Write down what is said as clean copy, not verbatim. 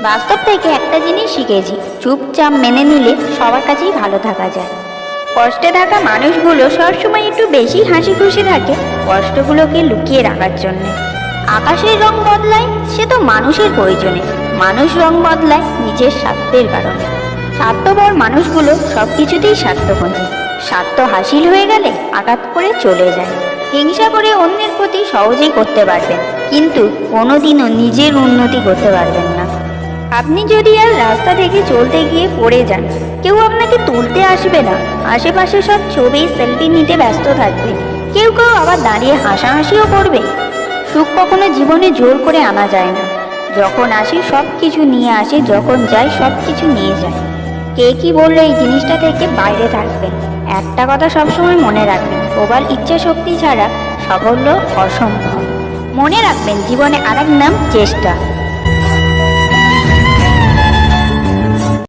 বাস্তব থেকে একটা জিনিস শিখেছি, চুপচাপ মেনে নিলে সবার কাছেই ভালো থাকা যায়। কষ্টে থাকা মানুষগুলো সবসময় একটু বেশি হাসি খুশি থাকে কষ্টগুলোকে লুকিয়ে রাখার জন্যে। আকাশের রং বদলায় সে তো মানুষের প্রয়োজনে, মানুষ রং বদলায় নিজের স্বার্থের কারণে। স্বার্থপর মানুষগুলো সব কিছুতেই স্বার্থ খোঁজে, স্বার্থ হাসিল হয়ে গেলে আঘাত করে চলে যায়। হিংসা করে অন্যের ক্ষতি সহজেই করতে পারবেন, কিন্তু কোনোদিনও নিজের উন্নতি করতে পারবেন না। আপনি যদি আর রাস্তা থেকে চলতে গিয়ে পড়ে যান, কেউ আপনাকে তুলতে আসবে না, আশেপাশে সব ছবি সেলফি নিতে ব্যস্ত থাকবে, কেউ কেউ আবার দাঁড়িয়ে হাসাহাসিও করবে। সুখ কখনো জীবনে জোর করে আনা যায় না, যখন আসে সব কিছু নিয়ে আসে, যখন যায় সব কিছু নিয়ে যায়। কে কি বললো এই জিনিসটা থেকে বাইরে থাকবেন। একটা কথা সবসময় মনে রাখবেন, প্রবল ইচ্ছা শক্তি ছাড়া সাফল্য অসম্ভব। মনে রাখবেন জীবনে আরেক নাম চেষ্টা।